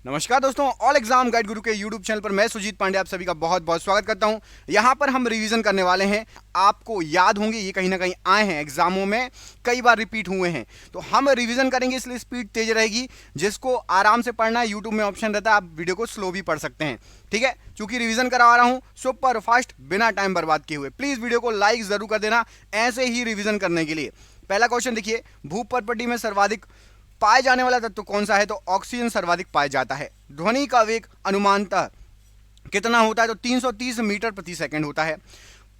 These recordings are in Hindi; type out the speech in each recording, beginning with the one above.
नमस्कार दोस्तों, ऑल एग्जाम गाइड गुरु के यूट्यूब चैनल पर मैं सुजीत पांडे आप सभी का बहुत बहुत स्वागत करता हूं। यहां पर हम रिवीजन करने वाले हैं। आपको याद होंगे ये कहीं ना कहीं आए हैं एग्जामों में, कई बार रिपीट हुए हैं, तो हम रिवीजन करेंगे इसलिए स्पीड तेज रहेगी। जिसको आराम से पढ़ना है यूट्यूब में ऑप्शन रहता है, आप वीडियो को स्लो भी पढ़ सकते हैं। ठीक है, चूंकि रिवीजन करवा रहा हूं सुपर फास्ट बिना टाइम बर्बाद किए हुए। प्लीज वीडियो को लाइक जरूर कर देना ऐसे ही रिवीजन करने के लिए। पहला क्वेश्चन देखिए, भूपर्पटी में सर्वाधिक पाए जाने वाला तत्व कौन सा है? तो ऑक्सीजन सर्वाधिक पाया जाता है। ध्वनि का वेग अनुमानतः कितना होता है? तो 330 मीटर प्रति सेकंड होता है।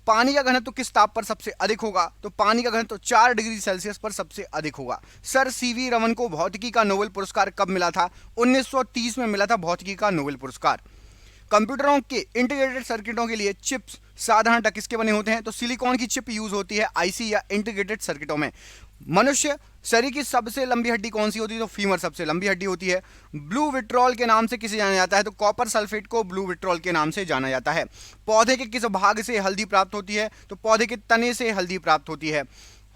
पानी का घनत्व किस ताप पर सबसे अधिक होगा? तो पानी का घनत्व 4 डिग्री सेल्सियस पर सबसे अधिक होगा। सर सीवी रमन को भौतिकी का नोबेल पुरस्कार कब मिला था? 1930 में मिला था भौतिकी का नोबेल पुरस्कार। कंप्यूटरों के इंटीग्रेटेड सर्किटों के लिए चिप्स साधारणतः किसके बने होते हैं? तो सिलिकॉन की चिप यूज होती है आईसी या इंटीग्रेटेड सर्किटों में। मनुष्य शरीर की सबसे लंबी हड्डी कौन सी होती है? तो फीमर सबसे लंबी हड्डी होती है। ब्लू विट्रॉल के नाम से किसे जाना जाता है? तो कॉपर सल्फेट को ब्लू विट्रॉल के नाम से जाना जाता है। पौधे के किस भाग से हल्दी प्राप्त होती है? तो पौधे के तने से हल्दी प्राप्त होती है।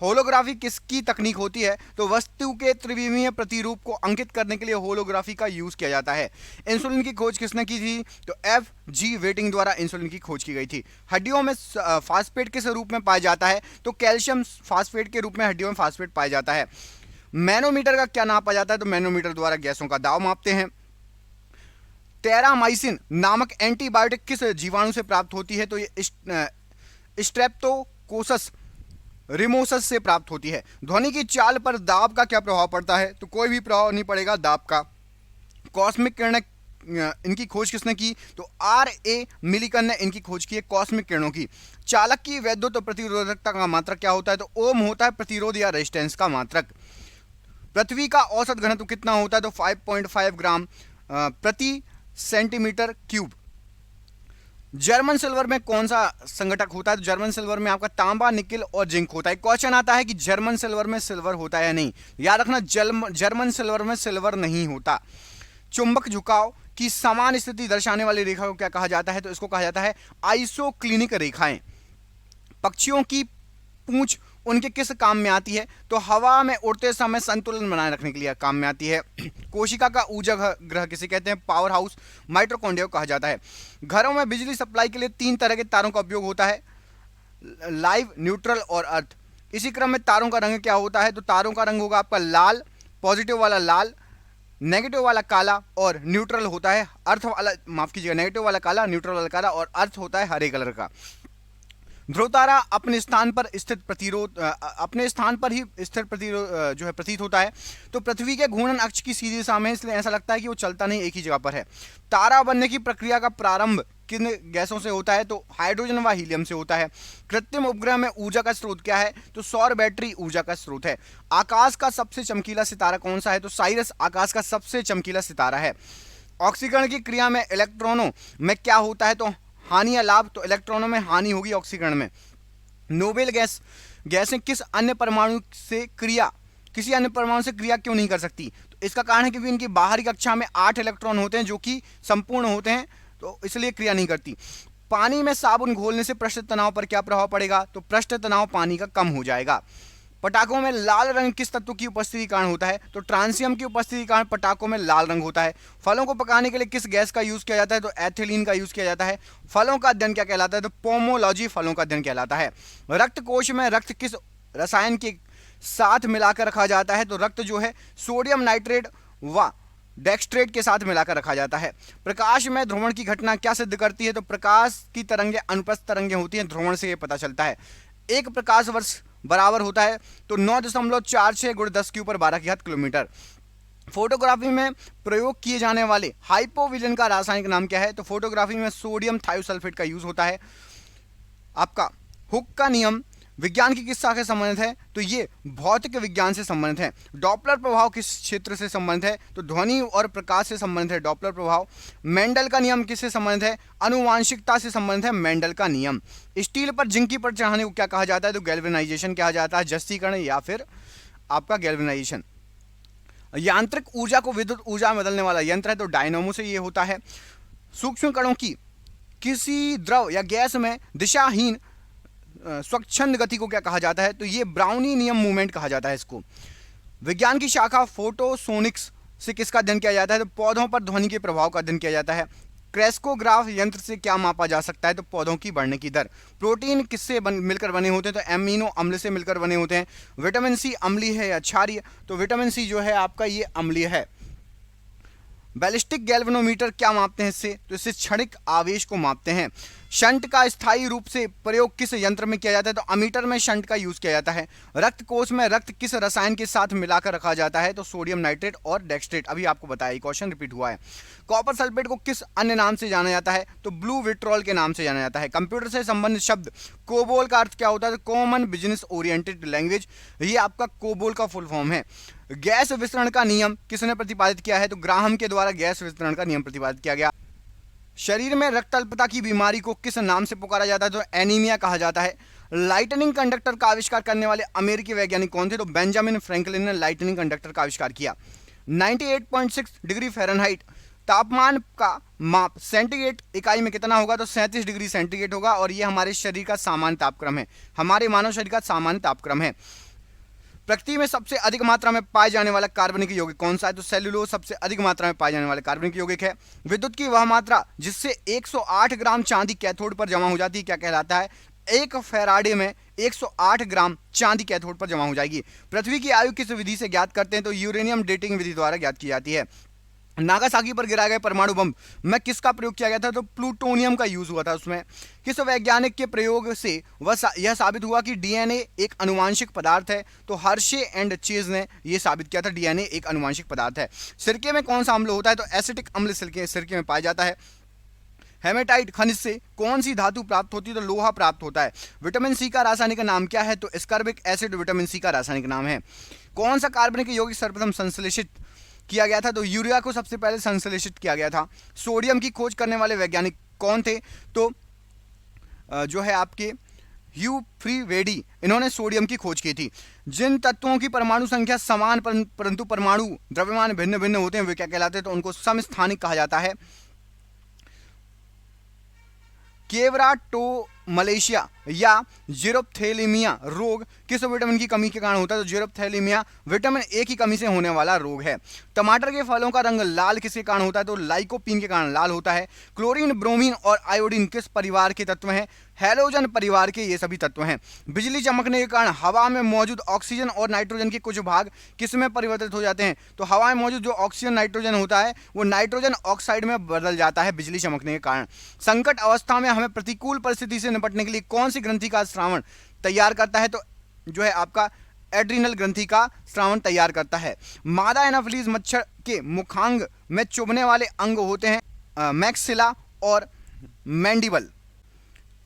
होलोग्राफी किसकी तकनीक होती है? तो वस्तु के त्रिविमीय प्रतिरूप को अंकित करने के लिए होलोग्राफी का यूज किया जाता है। इंसुलिन की खोज किसने की थी? तो एफ जी वेटिंग द्वारा इंसुलिन की खोज की गई थी। हड्डियों में फास्फेट किस रूप में पाया जाता है? तो कैल्शियम फास्फेट के रूप में हड्डियों में फास्फेट पाया जाता है। मैनोमीटर का क्या नापा जाता है? तो मैनोमीटर द्वारा गैसों का दाब मापते हैं। टेरामाइसिन नामक एंटीबायोटिक किस जीवाणु से प्राप्त होती है? तो ये स्ट्रेप्टोकोकस रिमोसस से प्राप्त होती है। ध्वनि की चाल पर दाब का क्या प्रभाव पड़ता है? तो कोई भी प्रभाव नहीं पड़ेगा दाब का। कॉस्मिक किरणें इनकी खोज किसने की? तो आर ए मिलिकन ने इनकी खोज की है कॉस्मिक किरणों की। चालक की वैद्युत प्रतिरोधकता का मात्रक क्या होता है? तो ओम होता है प्रतिरोध या रेजिस्टेंस का मात्रक। पृथ्वी का औसत घनत्व कितना होता है? तो 5.5 ग्राम प्रति सेंटीमीटर क्यूब। जर्मन सिल्वर में कौन सा संघटक होता है? तो जर्मन सिल्वर में आपका तांबा, निकिल और जिंक होता है। क्वेश्चन आता है कि जर्मन सिल्वर में सिल्वर होता है या नहीं। याद रखना, जर्मन सिल्वर में सिल्वर नहीं होता। चुंबक झुकाव की समान स्थिति दर्शाने वाली रेखा को क्या कहा जाता है? तो इसको कहा जाता है आइसोक्लिनिक रेखाएं। पक्षियों की पूंछ उनके किस काम में आती है? तो हवा में उड़ते समय संतुलन बनाए रखने के लिए काम में आती है। कोशिका का ऊर्जा ग्रह किसे कहते हैं? पावर हाउस माइटोकॉन्ड्रिया कहा जाता है। घरों में बिजली सप्लाई के लिए 3 तरह के तारों का उपयोग होता है, लाइव, न्यूट्रल और अर्थ। इसी क्रम में तारों का रंग क्या होता है? तो तारों का रंग होगा आपका लाल, पॉजिटिव वाला लाल, नेगेटिव वाला काला और न्यूट्रल होता है अर्थ वाला, माफ कीजिएगा, नेगेटिव वाला काला, न्यूट्रल वाला काला और अर्थ होता है हरे कलर का। ध्रुव तारा अपने स्थान पर स्थित प्रतिरोध अपने स्थान पर ही स्थिर प्रतिरोध जो है प्रतीत होता है। तो पृथ्वी के घूर्णन अक्ष की सीधी दिशा में, इसलिए ऐसा लगता है कि वो चलता नहीं, एक ही जगह पर है। तारा बनने की प्रक्रिया का प्रारंभ किन गैसों से होता है? तो हाइड्रोजन व हीलियम से होता है। कृत्रिम उपग्रह में ऊर्जा का स्रोत क्या है? तो सौर बैटरी ऊर्जा का स्रोत है। आकाश का सबसे चमकीला सितारा कौन सा है? तो साइरस आकाश का सबसे चमकीला सितारा है। ऑक्सीकरण की क्रिया में इलेक्ट्रॉनों में क्या होता है? तो हानि या लाभ? तो इलेक्ट्रॉनों में हानि होगी ऑक्सीकरण में। नोबेल गैसें किसी अन्य परमाणु से क्रिया क्यों नहीं कर सकती? तो इसका कारण है क्योंकि इनकी बाहरी कक्षा में 8 इलेक्ट्रॉन होते हैं जो कि संपूर्ण होते हैं, तो इसलिए क्रिया नहीं करती। पानी में साबुन घोलने से पृष्ठ तनाव पर क्या प्रभाव पड़ेगा? तो पृष्ठ तनाव पानी का कम हो जाएगा। पटाखों में लाल रंग किस तत्व की उपस्थिति के कारण होता है? तो ट्रांसियम की उपस्थिति के कारण पटाखों में लाल रंग होता है। फलों को पकाने के लिए किस गैस का यूज किया जाता है? तो एथिलीन का यूज किया जाता है। फलों का अध्ययन क्या कहलाता है? तो पोमोलॉजी फलों का अध्ययन कहलाता है। रक्त कोश में रक्त किस रसायन के साथ मिलाकर रखा जाता है? तो रक्त जो है सोडियम नाइट्रेट व डेक्सट्रेट के साथ मिलाकर रखा जाता है। प्रकाश में ध्रुवण की घटना क्या सिद्ध करती है? तो प्रकाश की तरंगें अनुप्रस्थ तरंगें होती हैं, ध्रुवण से ये पता चलता है। एक प्रकाश वर्ष बराबर होता है तो 9.46 × 10⁻12 किलोमीटर। फोटोग्राफी में प्रयोग किए जाने वाले हाइपोविजन का रासायनिक नाम क्या है? तो फोटोग्राफी में सोडियम थायोसल्फेट का यूज होता है। आपका हुक का नियम विज्ञान की किस शाखा से संबंधित है? तो ये भौतिक विज्ञान से संबंधित है। डॉपलर प्रभाव किस क्षेत्र से संबंधित है? तो ध्वनि और प्रकाश से संबंधित है डॉपलर प्रभाव। मेंडल का नियम किससे संबंधित है? आनुवांशिकता से संबंधित है मेंडल का नियम। स्टील पर जिंक की परत चढ़ाने को क्या कहा जाता है? तो गैल्वेनाइजेशन कहा जाता है, जस्तीकरण या फिर आपका गैल्वेनाइजेशन। यांत्रिक ऊर्जा को विद्युत ऊर्जा में बदलने वाला यंत्र है, तो डायनामो से ये होता है। सूक्ष्म कणों की किसी द्रव या गैस में दिशाहीन स्वच्छंद गति को क्या कहा जाता है? तो ये ब्राउनी नियम मूवमेंट कहा जाता है इसको। विज्ञान की शाखा फोटोसोनिक्स से किसका अध्ययन किया जाता है? तो पौधों पर ध्वनि के प्रभाव का अध्ययन किया जाता है। क्रेस्कोग्राफ यंत्र से क्या मापा जा सकता है? तो पौधों की बढ़ने की दर। प्रोटीन किससे मिलकर बने होते हैं? तो एमिनो अम्ल से मिलकर बने होते हैं। विटामिन सी अम्लीय है या क्षारीय? तो विटामिन सी जो है आपका ये अम्लीय है। बैलिस्टिक गैल्वेनोमीटर क्या मापते हैं इससे? तो इससे क्षणिक आवेश को मापते हैं। शंट का स्थायी रूप से प्रयोग किस यंत्र में किया जाता है? तो अमीटर में शंट का यूज किया जाता है। रक्त कोष में रक्त किस रसायन के साथ मिलाकर रखा जाता है? तो सोडियम नाइट्रेट और डेक्सट्रेट। अभी आपको बताया, ये क्वेश्चन रिपीट हुआ है। कॉपर सल्फेट को किस अन्य नाम से जाना जाता है? तो ब्लू विट्रॉल के नाम से जाना जाता है। कंप्यूटर से संबंधित शब्द कोबोल का अर्थ क्या होता है? तो कॉमन बिजनेस ओरिएंटेड लैंग्वेज, ये आपका कोबोल का फुल फॉर्म है। गैस वितरण का नियम किसने प्रतिपादित किया है? तो ग्राहम के द्वारा गैस वितरण का नियम प्रतिपादित किया गया। शरीर में रक्त अल्पता की बीमारी को किस नाम से पुकारा जाता है? तो एनीमिया कहा जाता है। लाइटनिंग कंडक्टर का आविष्कार करने वाले अमेरिकी वैज्ञानिक कौन थे? तो बेंजामिन फ्रैंकलिन ने लाइटनिंग कंडक्टर का आविष्कार किया। 98.6 डिग्री फ़ारेनहाइट तापमान का माप सेंटीग्रेड इकाई में कितना होगा? तो 37 डिग्री सेंटीग्रेड होगा, और ये हमारे शरीर का सामान्य तापक्रम है, हमारे मानव शरीर का सामान्य तापक्रम है। प्रकृति में सबसे अधिक मात्रा में पाए जाने वाला कार्बनिक यौगिक कौन सा है? तो सेल्यूलोज सबसे अधिक मात्रा में पाए जाने वाला कार्बनिक यौगिक है। विद्युत की वह मात्रा जिससे 108 ग्राम चांदी कैथोड पर जमा हो जाती है क्या कहलाता है? 1 फैराडे में 108 ग्राम चांदी कैथोड पर जमा हो जाएगी। पृथ्वी की आयु किस विधि से ज्ञात करते हैं? तो यूरेनियम डेटिंग विधि द्वारा ज्ञात की जाती है। नागासाकी पर गिराए गए परमाणु बम में किसका प्रयोग किया गया था? तो प्लूटोनियम का यूज हुआ था उसमें। किस वैज्ञानिक के प्रयोग से यह साबित हुआ कि डीएनए एक आनुवांशिक पदार्थ है? तो हर्शे एंड चेज ने यह साबित किया था, डीएनए एक आनुवांशिक पदार्थ है। सिरके में कौन सा अम्ल होता है? तो एसिटिक अम्ल सिरके में पाया जाता है। हेमेटाइट खनिज से कौन सी धातु प्राप्त होती है? तो लोहा प्राप्त होता है। विटामिन सी का रासायनिक नाम क्या है? तो एस्कॉर्बिक एसिड विटामिन सी का रासायनिक नाम है। कौन सा कार्बनिक यौगिक सर्वप्रथम संश्लेषित किया गया था? तो यूरिया को सबसे पहले संश्लेषित किया गया था। सोडियम की खोज करने वाले वैज्ञानिक कौन थे? तो जो है आपके ह्यूफ्रीवेडी, इन्होंने सोडियम की खोज की थी। जिन तत्वों की परमाणु संख्या समान परंतु परमाणु द्रव्यमान भिन्न भिन्न होते हैं वे क्या कहलाते हैं? तो उनको समस्थानिक कहा जाता है। केवराटोमलेशिया या जीरोप्थेलिमिया रोग किस विटामिन की कमी के कारण होता है? तो जीरोप्थेलिमिया विटामिन ए की कमी से होने वाला रोग है। टमाटर के फलों का रंग लाल किसके कारण होता है? तो लाइकोपीन के कारण लाल होता है। क्लोरीन, ब्रोमीन और आयोडीन किस परिवार के तत्व हैं? हैलोजन परिवार के ये सभी तत्व हैं। बिजली चमकने के कारण हवा में मौजूद ऑक्सीजन और नाइट्रोजन के कुछ भाग किस में परिवर्तित हो जाते हैं? तो हवा में मौजूद जो ऑक्सीजन नाइट्रोजन होता है वो नाइट्रोजन ऑक्साइड में बदल जाता है बिजली चमकने के कारण। संकट अवस्था में हमें प्रतिकूल परिस्थिति से निपटने के लिए कौन सी ग्रंथि का स्रावन तैयार करता है? तो जो है आपका एड्रिनल ग्रंथि का स्रावन तैयार करता है। मादा एनाफिलीज मच्छर के मुखांग में चुभने वाले अंग होते हैं मैक्सिला और मैंडिबल।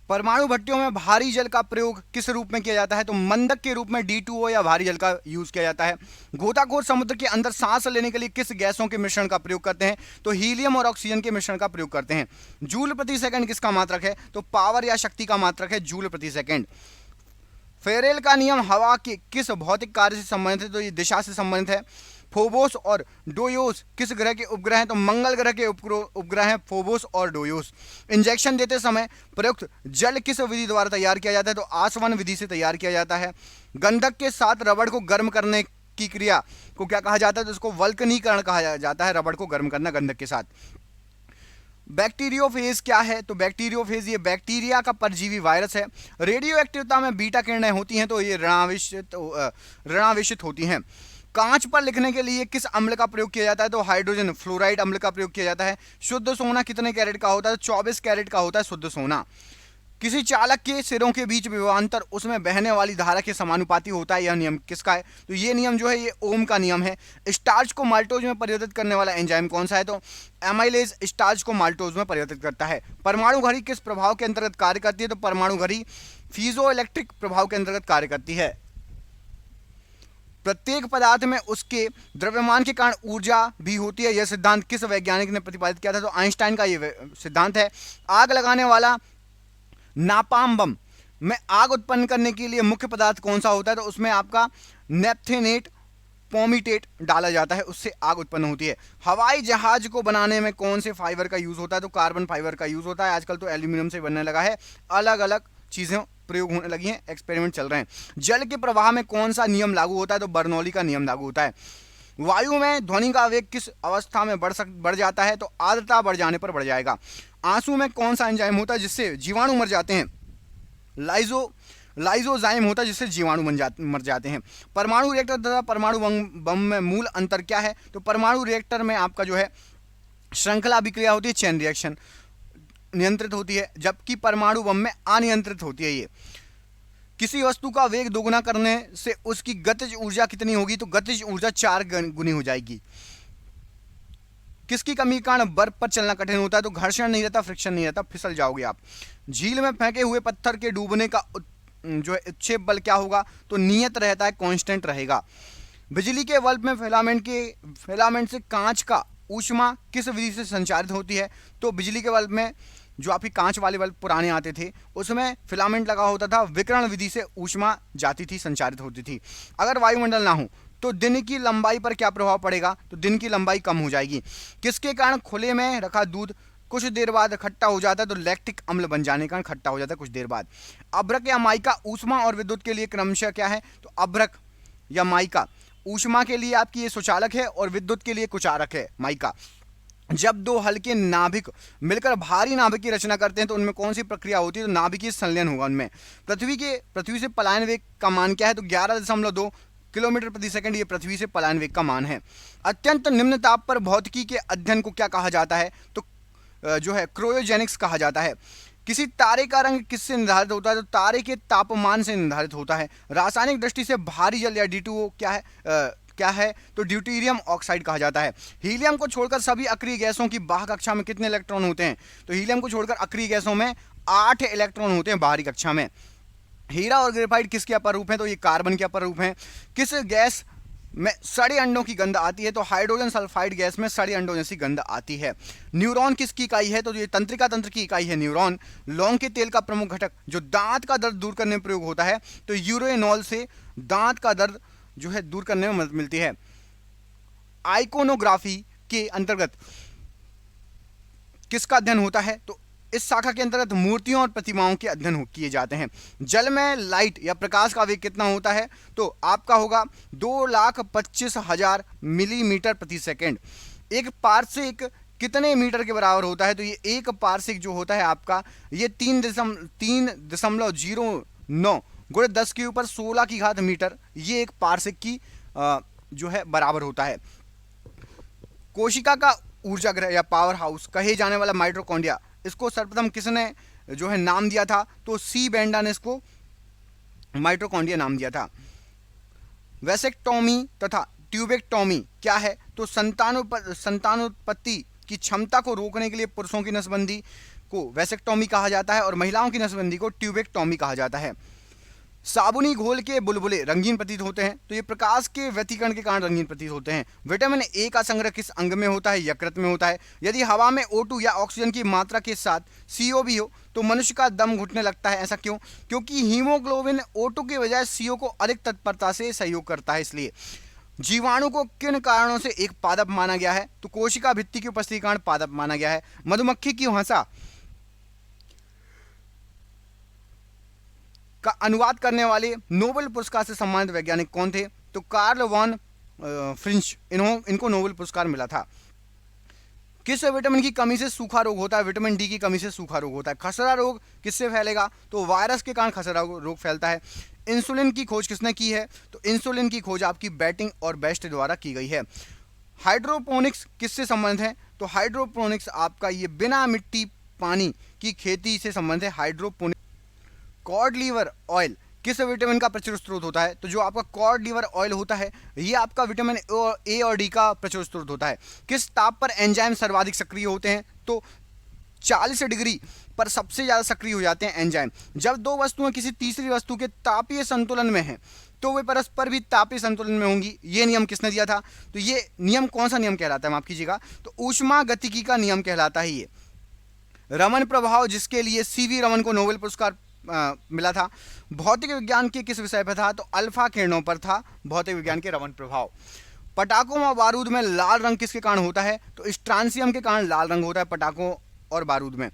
परमाणु भट्टियों में भारी जल का प्रयोग किस रूप में किया जाता है? तो मंदक के रूप में D2O या भारी जल का यूज किया जाता है। गोताखोर समुद्र के अंदर सांस लेने के लिए किस गैसों के मिश्रण का प्रयोग करते हैं? तो हीलियम और ऑक्सीजन के मिश्रण का प्रयोग करते हैं। जूल प्रति सेकंड किसका मात्रक है? तो पावर या शक्ति का मात्रक है जूल प्रति सेकंड। फेरेल का नियम हवा के किस भौतिक कार्य से संबंधित है? तो ये दिशा से संबंधित है। फोबोस और डोयोस किस ग्रह के उपग्रह हैं? तो मंगल ग्रह के उपग्रह हैं फोबोस और डोयोस। इंजेक्शन देते समय प्रयुक्त जल किस विधि द्वारा तैयार किया जाता है? तो आसवन विधि से तैयार किया जाता है। गंधक के साथ रबड़ को गर्म करने की क्रिया को क्या कहा जाता है? तो इसको वल्कनीकरण कहा जाता है, रबड़ को गर्म करना गंधक के साथ। बैक्टीरियोफेज क्या है? तो बैक्टीरियोफेज ये बैक्टीरिया का परजीवी वायरस है। रेडियो एक्टिविटी में बीटा किरणें होती हैं तो ये ऋणावेशित होती हैं। कांच पर लिखने के लिए किस अम्ल का प्रयोग किया जाता है? तो हाइड्रोजन फ्लोराइड अम्ल का प्रयोग किया जाता है। शुद्ध सोना कितने कैरेट का होता है? 24 कैरेट का होता है शुद्ध सोना। किसी चालक के सिरों के बीच विभवांतर उसमें बहने वाली धारा के समानुपाती होता है, यह नियम किसका है? तो ये नियम जो है ये ओम का नियम है। स्टार्च को माल्टोज में परिवर्तित करने वाला एंजाइम कौन सा है? तो एमाइलेज स्टार्च को माल्टोज में परिवर्तित करता है। परमाणु घड़ी किस प्रभाव के अंतर्गत कार्य करती है? तो परमाणु घड़ी फीजो इलेक्ट्रिक प्रभाव के अंतर्गत कार्य करती है। प्रत्येक पदार्थ में उसके द्रव्यमान के कारण ऊर्जा भी होती है, यह सिद्धांत किस वैज्ञानिक ने प्रतिपादित किया था? तो आइंस्टाइन का यह सिद्धांत है। आग लगाने वाला नापाम बम में आग उत्पन्न करने के लिए मुख्य पदार्थ कौन सा होता है? तो उसमें आपका नेप्थेनेट पोमिटेट डाला जाता है, उससे आग उत्पन्न होती है। हवाई जहाज को बनाने में कौन से फाइबर का यूज होता है? तो कार्बन फाइबर का यूज होता है। आजकल तो एल्यूमिनियम से बनने लगा है, अलग अलग चीजें प्रयोग होने लगी हैं, एक्सपेरिमेंट चल रहे हैं। जल के प्रवाह में कौन सा नियम लागू होता है? तो बर्नौली का नियम लागू होता है। वायु में ध्वनि का वेग किस अवस्था में बढ़ जाता है? तो आर्द्रता बढ़ जाने पर बढ़ जाएगा। आंसू में कौन सा एंजाइम होता है जिससे जीवाणु मर जाते हैं? लाइजोजाइम होता है जिससे जीवाणु मर जाते हैं। परमाणु रिएक्टर तथा परमाणु बम में मूल अंतर क्या है? तो परमाणु रिएक्टर में आपका जो है श्रृंखला अभिक्रिया होती है, चेन रिएक्शन नियंत्रित होती है, जबकि परमाणु बम में अनियंत्रित होती है। ये किसी वस्तु का वेग दोगुना करने से उसकी गतिज ऊर्जा कितनी होगी? तो गतिज ऊर्जा 4 गुनी हो जाएगी। किसकी कमी के कारण बर्फ पर चलना कठिन होता है? तो घर्षण नहीं रहता, फ्रिक्शन नहीं रहता, फिसल जाओगे आप। झील में फेंके हुए पत्थर के डूबने का जो है उत्क्षेप बल क्या होगा? तो नियत रहता है, कांस्टेंट रहेगा। बिजली के बल्ब में फिलामेंट से कांच का ऊष्मा किस विधि से संचारित होती है? तो बिजली के बल्ब में जो आपकी कांच वाले बल्ब पुराने आते थे उसमें फिलामेंट लगा होता था, विकिरण विधि से ऊष्मा जाती थी, संचारित होती थी। अगर वायुमंडल ना हो तो दिन की लंबाई पर क्या प्रभाव पड़ेगा? तो दिन की लंबाई कम हो जाएगी। किसके कारण खुले में रखा दूध कुछ देर बाद खट्टा हो जाता है? तो लैक्टिक अम्ल बन जाने के कारण खट्टा हो जाता है कुछ देर बाद। अभ्रक या माइका ऊष्मा और विद्युत के लिए क्रमशः क्या है? तो अभ्रक या माइका ऊष्मा के लिए आपकी ये सुचालक है और विद्युत के लिए कुचारक है माइका। जब दो हल्के नाभिक मिलकर भारी नाभिक की रचना करते हैं तो उनमें कौन सी प्रक्रिया होती है? तो नाभिकीय संलयन होगा उनमें। पृथ्वी से पलायन वेग का मान क्या है? तो 11.2 किलोमीटर प्रति सेकंड ये पृथ्वी से पलायन वेग का मान है। अत्यंत निम्न ताप पर भौतिकी के अध्ययन को क्या कहा जाता है? तो जो है क्रायोजेनिक्स कहा जाता है। किसी तारे का रंग किससे निर्धारित होता है? तो तारे के तापमान से निर्धारित होता है। रासायनिक दृष्टि से भारी जल या D2O क्या है? तो ड्यूटेरियम ऑक्साइड कहा जाता है। हीलियम को छोड़कर सभी अक्रिय गैसों की बाह्य कक्षा में कितने इलेक्ट्रॉन होते हैं? तो हीलियम को छोड़कर अक्रिय गैसों में 8 इलेक्ट्रॉन होते हैं बाहरी कक्षा में। हीरा और ग्रेफाइट किसके अपर रूप हैं? तो ये कार्बन के अपर रूप हैं। किस गैस में सड़े अंडों की गंध आती है? तो हाइड्रोजन सल्फाइड गैस में सड़े अंडों जैसी गंध आती है। न्यूरॉन किसकी इकाई है? तो ये तंत्रिका तंत्र की इकाई है न्यूरॉन। लौंग के तेल का प्रमुख घटक जो दांत का दर्द दूर करने में प्रयोग होता है? तो यूरेनॉल से दांत का दर्द जो है दूर करने में मदद मिलती है। आइकोनोग्राफी के अंतर्गत किसका अध्ययन होता है? तो इस शाखा के अंतर्गत मूर्तियों और प्रतिमाओं के अध्ययन किए जाते हैं। जल में लाइट या प्रकाश का वेग कितना होता है? तो आपका होगा 2,25,000 मिलीमीटर प्रति सेकेंड। एक पार्सेक कितने मीटर के बराबर होता है? तो ये एक पार्सेक जो होता है आपका ये 3.09 गुणे 10 के ऊपर 16 की घात मीटर, ये एक पार्सेक की जो है बराबर होता है। कोशिका का ऊर्जा ग्रह या पावर हाउस कहे जाने वाला माइटोकॉन्ड्रिया, इसको सर्वप्रथम किसने जो है नाम दिया था? तो सी बेंडा ने इसको माइटोकॉन्ड्रिया नाम दिया था। वैसेक्टोमी तथा ट्यूबेक्टोमी क्या है? तो संतानोत्पत्ति की क्षमता को रोकने के लिए पुरुषों की नसबंदी को वैसेक्टोमी कहा जाता है और महिलाओं की नसबंदी को ट्यूबेक्टोमी कहा जाता है। साबुनी घोल के बुलबुले रंगीन प्रतीत होते हैं? तो ये प्रकाश के व्यतिकरण के कारण रंगीन प्रतीत होते हैं। विटामिन ए का संग्रह किस अंग में होता है? यकृत में होता है। यदि हवा में O2 या ऑक्सीजन की मात्रा के साथ CO भी हो तो मनुष्य का दम घुटने लगता है, ऐसा क्यों? क्योंकि हीमोग्लोबिन O2 के बजाय CO को अधिक तत्परता से सहयोग करता है, इसलिए। जीवाणु को किन कारणों से एक पादप माना गया है? तो कोशिका भित्ति की उपस्थिति के कारण पादप माना गया है। मधुमक्खी की वसा का अनुवाद करने वाले नोबेल पुरस्कार से सम्मानित वैज्ञानिक कौन थे? तो कार्ल वॉन फ्रिंच, इनको नोबेल पुरस्कार मिला था। किस विटामिन की कमी से सूखा रोग होता है? विटामिन डी की कमी से सूखा रोग होता है। खसरा रोग किससे फैलेगा? तो वायरस के कारण खसरा रोग फैलता है। इंसुलिन की खोज किसने की है? तो इंसुलिन की खोज आपकी बैटिंग और बेस्ट द्वारा की गई है। हाइड्रोपोनिक्स किससे संबंधित है? तो हाइड्रोपोनिक्स आपका ये बिना मिट्टी पानी की खेती से संबंधित है। हाइड्रोपोनिक्स। कॉड लीवर ऑयल किस विटामिन का प्रचुर स्रोत होता है? तो जो आपका कॉड लीवर ऑयल होता है ये आपका विटामिन ए और डी का प्रचुर स्रोत होता है। किस ताप पर एंजाइम सर्वाधिक सक्रिय होते हैं? तो 40 डिग्री पर सबसे ज़्यादा सक्रिय हो जाते हैं एंजाइम। जब दो वस्तुएं किसी तीसरी वस्तु के तापीय संतुलन में हैं तो वे परस्पर भी तापीय संतुलन में होंगी। ये नियम किसने दिया था? तो ये नियम कौन सा नियम कहलाता है, माफ कीजिएगा? तो ऊष्मा गतिकी का नियम कहलाता है ये। रमन प्रभाव जिसके लिए CV रमन को नोबेल पुरस्कार मिला था, भौतिक विज्ञान के किस विषय पर था? तो अल्फा किरणों पर था, भौतिक विज्ञान के रमन प्रभाव। पटाखों और बारूद में लाल रंग किसके कारण होता है? तो स्ट्रांसियम के कारण लाल रंग होता है पटाखों और बारूद में।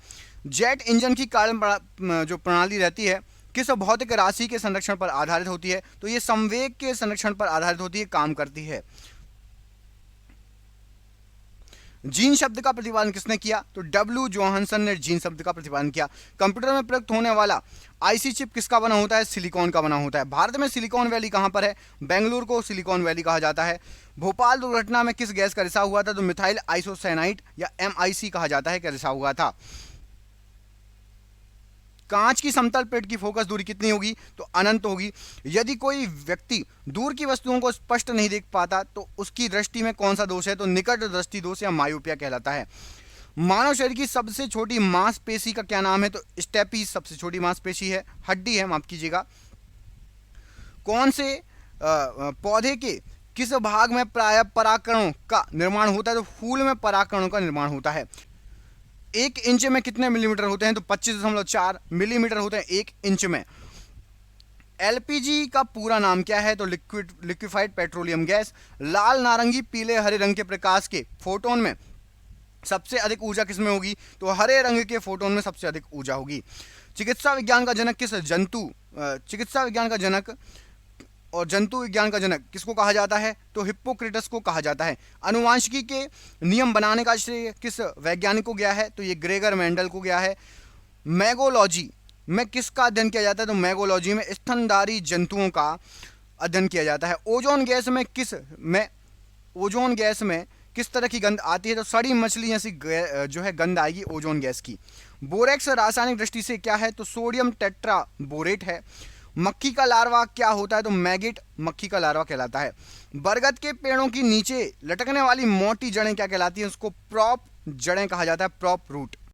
जेट इंजन की कार्य जो प्रणाली रहती है किस भौतिक राशि के संरक्षण पर आधारित होती है? तो ये संवेग के संरक्षण पर आधारित होती है, काम करती है। जीन शब्द का प्रतिपादन किसने किया? तो डब्ल्यू जोहानसन ने जीन शब्द का प्रतिपादन किया। कंप्यूटर में प्रयुक्त होने वाला आईसी चिप किसका बना होता है? सिलिकॉन का बना होता है। भारत में सिलिकॉन वैली कहां पर है? बेंगलुरु को सिलिकॉन वैली कहा जाता है। भोपाल दुर्घटना में किस गैस का रिसाव हुआ था? तो मिथाइल आइसोसाइनाइड या एमआईसी कहा जाता है, का रिसाव हुआ था। कांच की समतल प्लेट की फोकस दूरी कितनी होगी? तो अनंत होगी। यदि कोई व्यक्ति दूर की वस्तुओं को स्पष्ट नहीं देख पाता तो उसकी दृष्टि में कौन सा दोष है? तो निकट दृष्टि दोष या मायोपिया कहलाता है। मानव शरीर की सबसे छोटी मांसपेशी का क्या नाम है? तो स्टेपीज सबसे छोटी मांसपेशी है, हड्डी है, माफ कीजिएगा। कौन से पौधे के किस भाग में प्राय परागकणों का निर्माण होता है? तो फूल में परागकणों का निर्माण होता है। 1 इंच में कितने मिलीमीटर होते हैं? तो 25.4 मिलीमीटर होते हैं 1 इंच में। एलपीजी का पूरा नाम क्या है? तो लिक्विफाइड पेट्रोलियम गैस। लाल, नारंगी, पीले, हरे रंग के प्रकाश के फोटोन में सबसे अधिक ऊर्जा किसमें होगी? तो हरे रंग के फोटोन में सबसे अधिक ऊर्जा होगी। चिकित्सा विज्ञान का जनक किस जंतु चिकित्सा विज्ञान का जनक और जंतु विज्ञान का जनक किसको कहा जाता है? तो हिप्पोक्रेटस को कहा जाता है। अनुवांशिकी के नियम बनाने का श्रेय किस वैज्ञानिक को गया है? तो ये ग्रेगर मेंडल को गया है। मैगोलॉजी में किसका अध्ययन किया जाता है? तो मैगोलॉजी में स्तनधारी जंतुओं का अध्ययन किया जाता है। ओजोन गैस में किस तरह की गंध आती है? तो सड़ी मछली जैसी जो है गंध आएगी ओजोन गैस की। बोरेक्स रासायनिक दृष्टि से क्या है? तो सोडियम टेट्रा बोरेट है। मक्खी का लार्वा क्या होता है? तो मैगिट मक्खी का लार्वा कहलाता है। बरगद के पेड़ों की नीचे लटकने वाली मोटी जड़ें क्या कहलाती हैं? उसको प्रॉप जड़ें कहा जाता है, प्रॉप रूट।